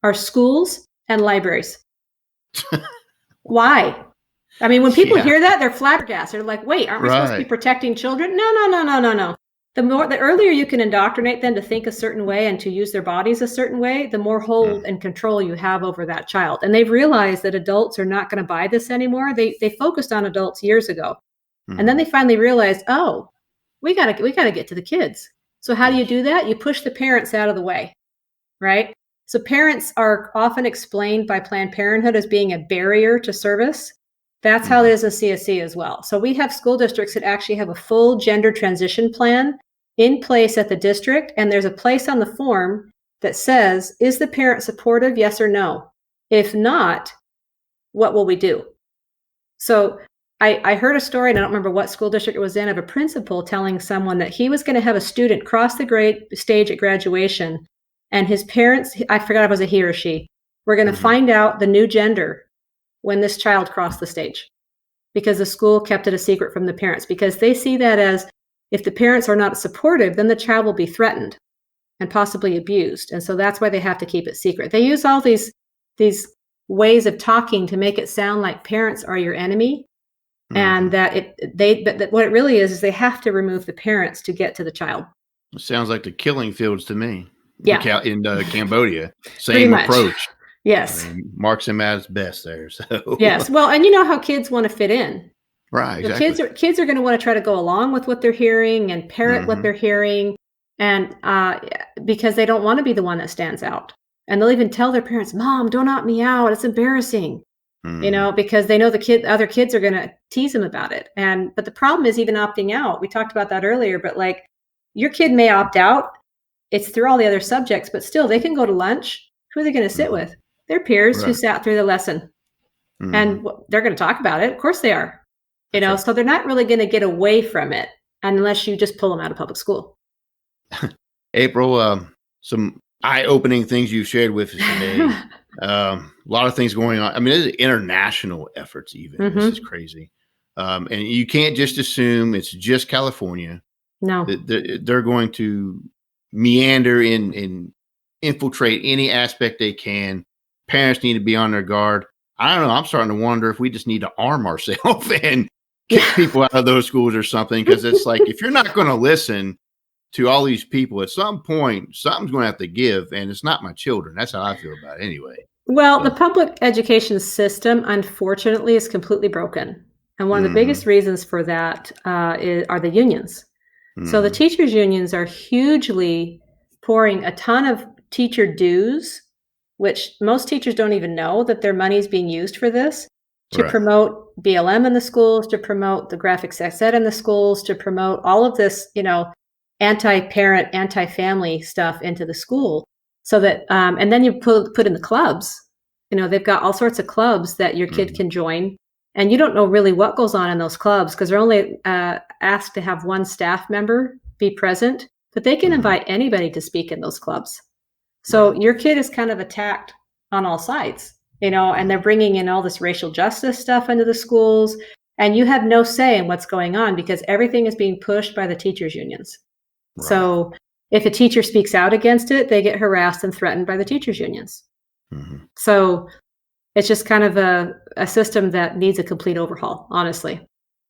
C: are schools and libraries. Why? I mean, when people hear that, they're flabbergasted. They're like, wait, aren't we supposed to be protecting children? No. The earlier you can indoctrinate them to think a certain way and to use their bodies a certain way, the more hold and control you have over that child. And they've realized that adults are not going to buy this anymore. They focused on adults years ago. And then they finally realized, oh, we gotta get to the kids. So how do you do that? You push the parents out of the way, right? So parents are often explained by Planned Parenthood as being a barrier to service. That's how it is in CSC as well. So we have school districts that actually have a full gender transition plan in place at the district. And there's a place on the form that says, is the parent supportive? Yes or no? If not, what will we do? So I heard a story, and I don't remember what school district it was in, of a principal telling someone that he was going to have a student cross the grade stage at graduation, and his parents, I forgot if it was a he or she, were going to find out the new gender when this child crossed the stage, because the school kept it a secret from the parents, because they see that as, if the parents are not supportive, then the child will be threatened and possibly abused. And so that's why they have to keep it secret. They use all these ways of talking to make it sound like parents are your enemy. And that but what it really is they have to remove the parents to get to the child.
B: It sounds like the killing fields to me.
C: Yeah.
B: In Cambodia, same approach.
C: Yes.
B: I mean, marks him at his best there. So
C: yes. Well, and you know how kids want to fit in.
B: Right. Exactly.
C: Kids are going to want to try to go along with what they're hearing and parrot what they're hearing, and because they don't want to be the one that stands out. And they'll even tell their parents, "Mom, don't opt me out. It's embarrassing." You know, because they know other kids are going to tease them about it. But the problem is even opting out. We talked about that earlier, but like your kid may opt out. It's through all the other subjects, but still they can go to lunch. Who are they going to sit with? Their peers who sat through the lesson. And they're going to talk about it. Of course they are. You know, so they're not really going to get away from it unless you just pull them out of public school.
B: April, some eye-opening things you've shared with us today. A lot of things going on. I mean, there's international efforts even. This is crazy. And you can't just assume it's just California.
C: No.
B: They're going to meander and infiltrate any aspect they can. Parents need to be on their guard. I don't know. I'm starting to wonder if we just need to arm ourselves and kick people out of those schools or something. Because it's like, if you're not going to listen to all these people, at some point, something's going to have to give. And it's not my children. That's how I feel about it anyway.
C: Well, the public education system, unfortunately, is completely broken. And one of the biggest reasons for that are the unions. So the teachers' unions are hugely pouring a ton of teacher dues, which most teachers don't even know that their money is being used for this, to promote BLM in the schools, to promote the graphic sex ed in the schools, to promote all of this, you know, anti-parent, anti-family stuff into the school. So that, and then you put in the clubs. You know, they've got all sorts of clubs that your kid can join. And you don't know really what goes on in those clubs because they're only asked to have one staff member be present, but they can invite anybody to speak in those clubs. So your kid is kind of attacked on all sides, you know, and they're bringing in all this racial justice stuff into the schools. And you have no say in what's going on because everything is being pushed by the teachers' unions. Right. So if a teacher speaks out against it, they get harassed and threatened by the teachers' unions. So it's just kind of a system that needs a complete overhaul, honestly.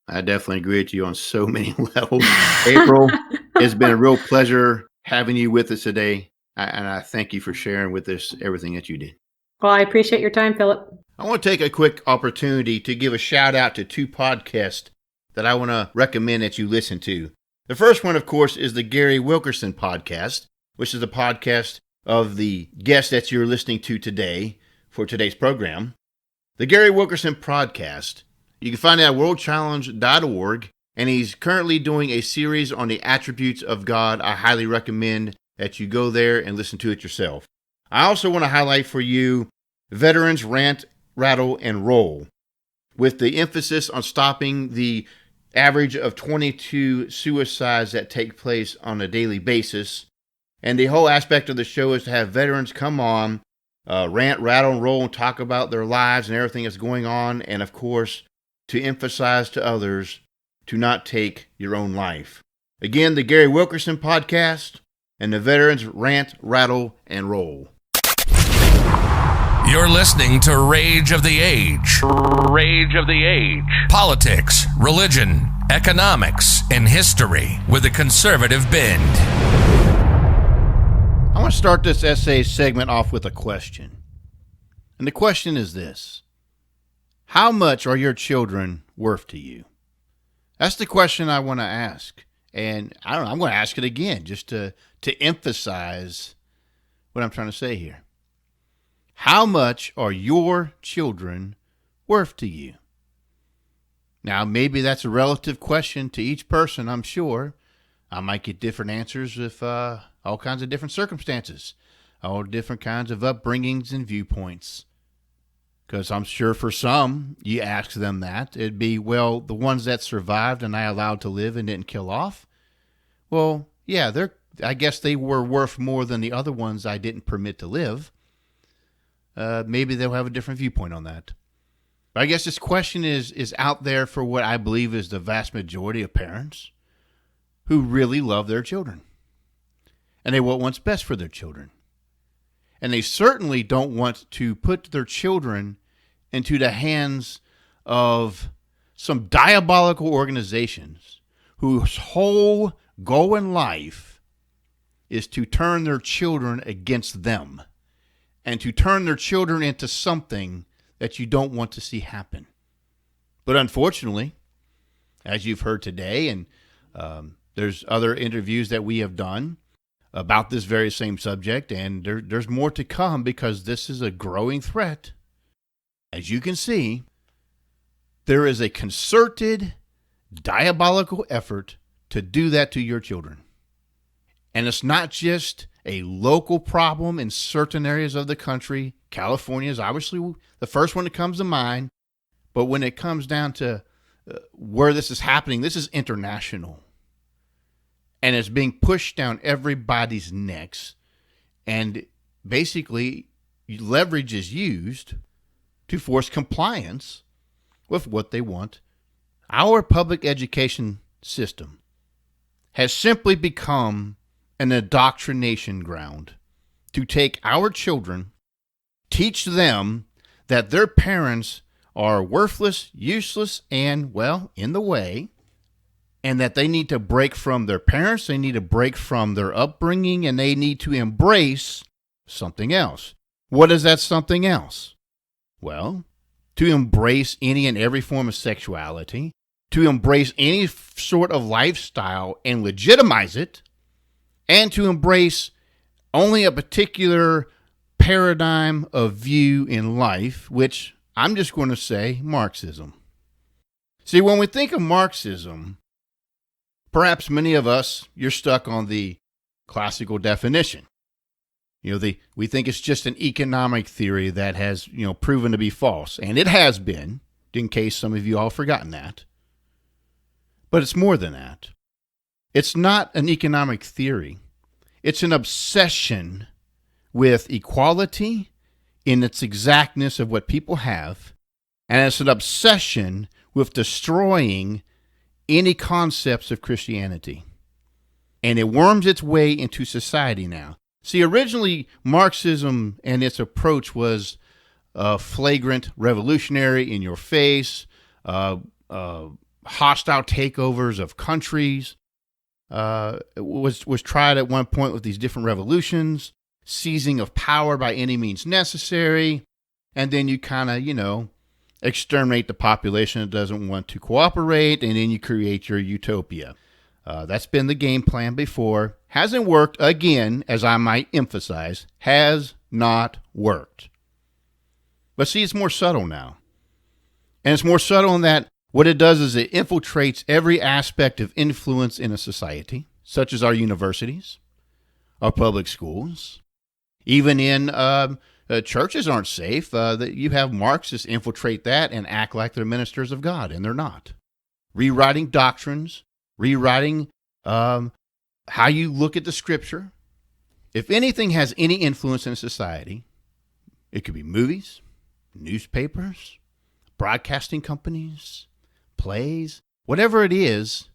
B: I definitely agree with you on so many levels. April, it's been a real pleasure having you with us today. And I thank you for sharing with us everything that you did.
C: Well, I appreciate your time, Philip.
B: I want to take a quick opportunity to give a shout out to two podcasts that I want to recommend that you listen to. The first one, of course, is the Gary Wilkerson podcast, which is a podcast of the guest that you're listening to today for today's program. The Gary Wilkerson podcast, you can find it at worldchallenge.org, and he's currently doing a series on the attributes of God. I highly recommend that you go there and listen to it yourself. I also want to highlight for you Veterans Rant, Rattle, and Roll, with the emphasis on stopping the average of 22 suicides that take place on a daily basis. And the whole aspect of the show is to have veterans come on, rant, rattle, and roll, and talk about their lives and everything that's going on, and of course, to emphasize to others to not take your own life. Again, the Gary Wilkerson podcast and the Veterans Rant, Rattle, and Roll.
A: You're listening to Rage of the Age. Rage of the Age. Politics, religion, economics, and history with a conservative bend.
B: I want to start this essay segment off with a question. And the question is this: how much are your children worth to you? That's the question I want to ask. And I don't know, I'm going to ask it again just to emphasize what I'm trying to say here. How much are your children worth to you? Now, maybe that's a relative question to each person, I'm sure. I might get different answers with all kinds of different circumstances, all different kinds of upbringings and viewpoints. Because I'm sure for some, you ask them that, it'd be, well, the ones that survived and I allowed to live and didn't kill off, well, yeah, I guess they were worth more than the other ones I didn't permit to live. Maybe they'll have a different viewpoint on that. But I guess this question is out there for what I believe is the vast majority of parents who really love their children. And they want what's best for their children. And they certainly don't want to put their children into the hands of some diabolical organizations whose whole goal in life is to turn their children against them and to turn their children into something that you don't want to see happen. But unfortunately, as you've heard today, and there's other interviews that we have done about this very same subject, and there's more to come because this is a growing threat. As you can see, there is a concerted, diabolical effort to do that to your children. And it's not just a local problem in certain areas of the country. California is obviously the first one that comes to mind. But when it comes down to where this is happening, this is international. And it's being pushed down everybody's necks. And basically, leverage is used to force compliance with what they want. Our public education system has simply become an indoctrination ground to take our children, teach them that their parents are worthless, useless, and, well, in the way, and that they need to break from their parents, they need to break from their upbringing, and they need to embrace something else. What is that something else? Well, to embrace any and every form of sexuality, to embrace any sort of lifestyle and legitimize it, and to embrace only a particular paradigm of view in life, which I'm just going to say Marxism. See, when we think of Marxism, perhaps many of us, you're stuck on the classical definition. We think it's just an economic theory that has, proven to be false. And it has been, in case some of you all have forgotten that. But it's more than that. It's not an economic theory. It's an obsession with equality in its exactness of what people have. And it's an obsession with destroying any concepts of Christianity. And it worms its way into society now. See, originally, Marxism and its approach was flagrant, revolutionary, in your face, hostile takeovers of countries. Was tried at one point with these different revolutions, seizing of power by any means necessary, and then you kind of, exterminate the population that doesn't want to cooperate, and then you create your utopia. That's been the game plan before. Hasn't worked, again, as I might emphasize, has not worked. But see, it's more subtle now. And it's more subtle in that what it does is it infiltrates every aspect of influence in a society, such as our universities, our public schools, even in churches aren't safe. That you have Marxists infiltrate that and act like they're ministers of God, and they're not. Rewriting doctrines, rewriting how you look at the scripture. If anything has any influence in society, it could be movies, newspapers, broadcasting companies, plays, whatever it is,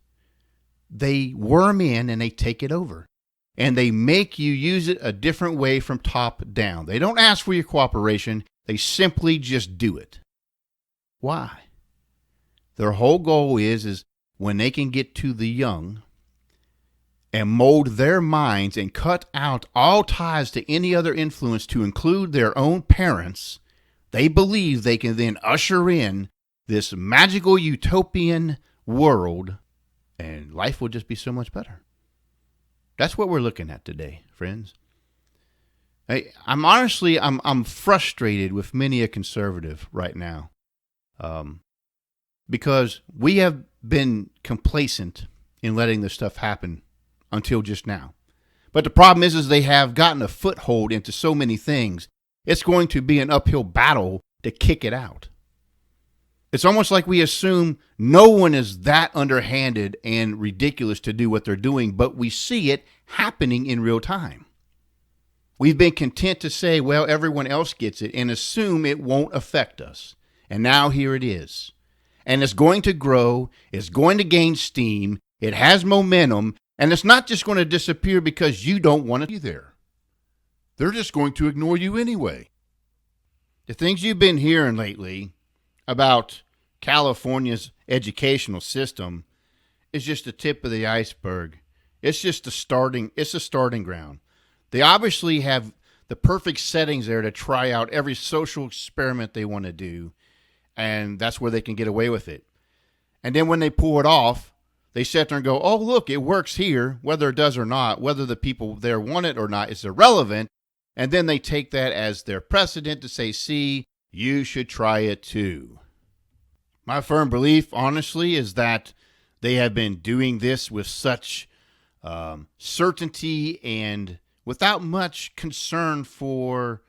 B: they worm in and they take it over. And they make you use it a different way from top down. They don't ask for your cooperation. They simply just do it. Why? Their whole goal is when they can get to the young and mold their minds and cut out all ties to any other influence to include their own parents, they believe they can then usher in this magical utopian world and life will just be so much better. That's what we're looking at today, friends. I'm frustrated with many a conservative right now because we have been complacent in letting this stuff happen until just now. But the problem is they have gotten a foothold into so many things. It's going to be an uphill battle to kick it out. It's almost like we assume no one is that underhanded and ridiculous to do what they're doing, but we see it happening in real time. We've been content to say, well, everyone else gets it and assume it won't affect us. And now here it is. And it's going to grow. It's going to gain steam. It has momentum. And it's not just going to disappear because you don't want to be there. They're just going to ignore you anyway. The things you've been hearing lately about California's educational system is just the tip of the iceberg. It's just a starting ground. They obviously have the perfect settings there to try out every social experiment they want to do, and that's where they can get away with it. And then when they pull it off, they sit there and go, oh, look, it works here, whether it does or not, whether the people there want it or not is irrelevant. And then they take that as their precedent to say, see, you should try it too. My firm belief, honestly, is that they have been doing this with such certainty and without much concern for,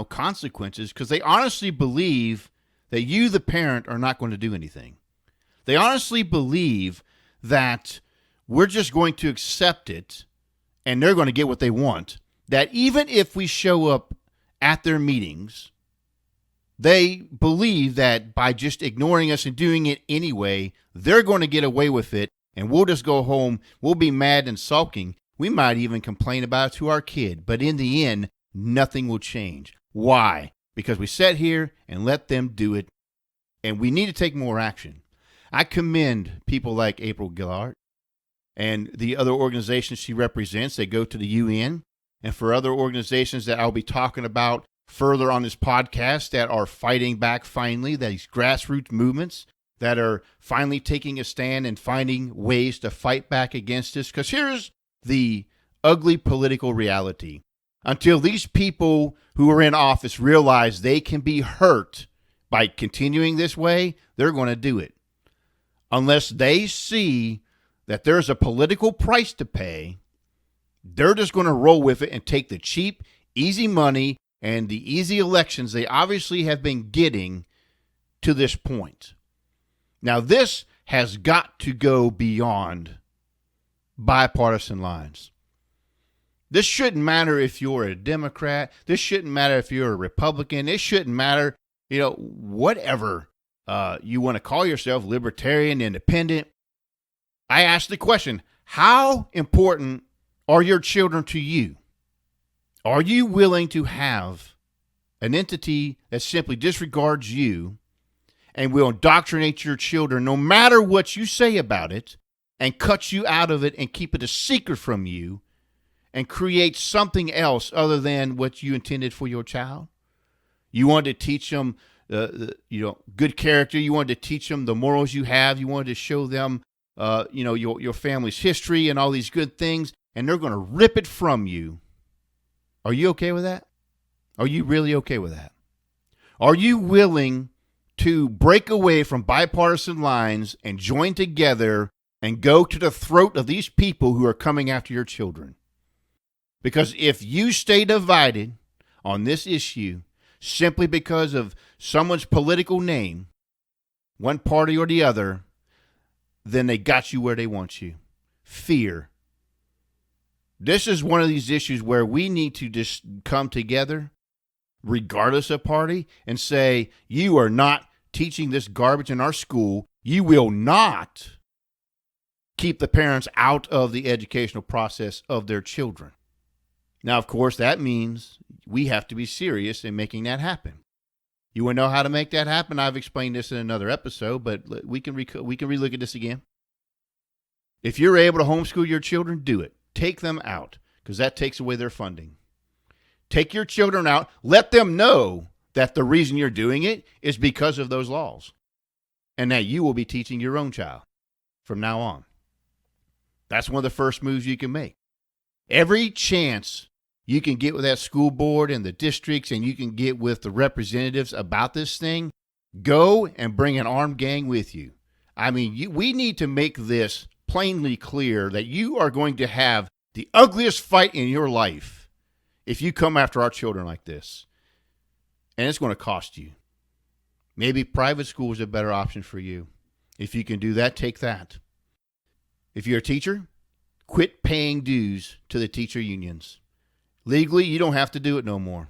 B: consequences, because they honestly believe that you, the parent, are not going to do anything. They honestly believe that we're just going to accept it and they're going to get what they want. That even if we show up at their meetings, they believe that by just ignoring us and doing it anyway, they're going to get away with it and we'll just go home. We'll be mad and sulking. We might even complain about it to our kid. But in the end, nothing will change. Why? Because we sat here and let them do it, and we need to take more action. I commend people like April Gallart and the other organizations she represents. They go to the UN, and for other organizations that I'll be talking about further on this podcast that are fighting back finally, these grassroots movements that are finally taking a stand and finding ways to fight back against this. Because here's the ugly political reality. Until these people who are in office realize they can be hurt by continuing this way, they're going to do it. Unless they see that there's a political price to pay, they're just going to roll with it and take the cheap, easy money and the easy elections they obviously have been getting to this point. Now, this has got to go beyond bipartisan lines. This shouldn't matter if you're a Democrat. This shouldn't matter if you're a Republican. It shouldn't matter, whatever you want to call yourself, libertarian, independent. I ask the question, how important are your children to you? Are you willing to have an entity that simply disregards you and will indoctrinate your children no matter what you say about it and cut you out of it and keep it a secret from you and create something else other than what you intended for your child? You wanted to teach them good character. You wanted to teach them the morals you have. You wanted to show them your family's history and all these good things, and they're going to rip it from you. Are you okay with that? Are you really okay with that? Are you willing to break away from bipartisan lines and join together and go to the throat of these people who are coming after your children? Because if you stay divided on this issue simply because of someone's political name, one party or the other, then they got you where they want you. Fear. This is one of these issues where we need to just come together, regardless of party, and say, you are not teaching this garbage in our school. You will not keep the parents out of the educational process of their children. Now, of course, that means we have to be serious in making that happen. You want to know how to make that happen? I've explained this in another episode, but we can relook at this again. If you're able to homeschool your children, do it. Take them out, because that takes away their funding. Take your children out. Let them know that the reason you're doing it is because of those laws, and that you will be teaching your own child from now on. That's one of the first moves you can make. Every chance you can get with that school board and the districts, and you can get with the representatives about this thing, go and bring an armed gang with you. I mean, we need to make this plainly clear that you are going to have the ugliest fight in your life if you come after our children like this. And it's going to cost you. Maybe private school is a better option for you. If you can do that, take that. If you're a teacher, quit paying dues to the teacher unions. Legally, you don't have to do it no more.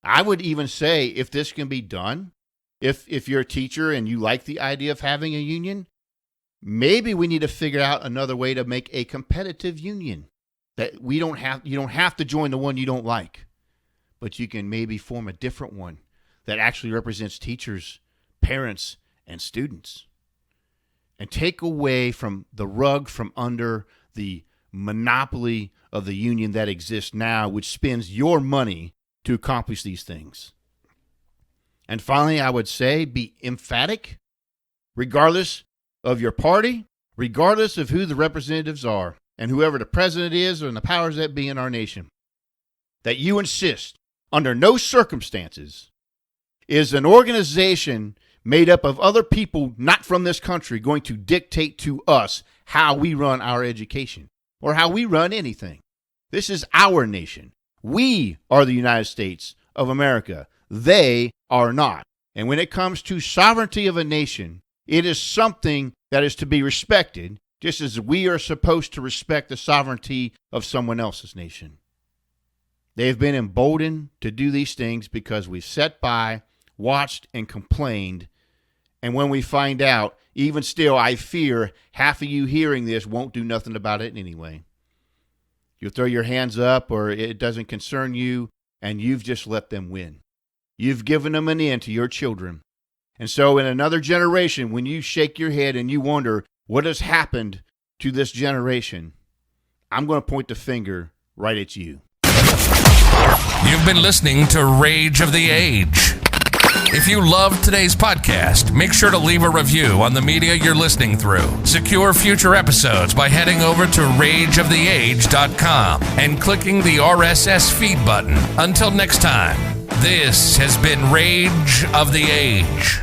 B: I would even say, if this can be done, if you're a teacher and you like the idea of having a union, maybe we need to figure out another way to make a competitive union. That you don't have to join the one you don't like, but you can maybe form a different one that actually represents teachers, parents, and students. And take away from the rug from under the monopoly of the union that exists now, which spends your money to accomplish these things. And finally, I would say be emphatic, regardless of your party, regardless of who the representatives are, and whoever the president is or the powers that be in our nation, that you insist, under no circumstances, is an organization made up of other people not from this country going to dictate to us how we run our education or how we run anything. This is our nation. We are the United States of America. They are not. And when it comes to sovereignty of a nation, it is something that is to be respected, just as we are supposed to respect the sovereignty of someone else's nation. They have been emboldened to do these things because we've sat by, watched, and complained. And when we find out, even still, I fear half of you hearing this won't do nothing about it anyway. You'll throw your hands up, or it doesn't concern you, and you've just let them win. You've given them an end to your children. And so in another generation, when you shake your head and you wonder what has happened to this generation, I'm going to point the finger right at you.
A: You've been listening to Rage of the Age. If you loved today's podcast, make sure to leave a review on the media you're listening through. Secure future episodes by heading over to rageoftheage.com and clicking the RSS feed button. Until next time, this has been Rage of the Age.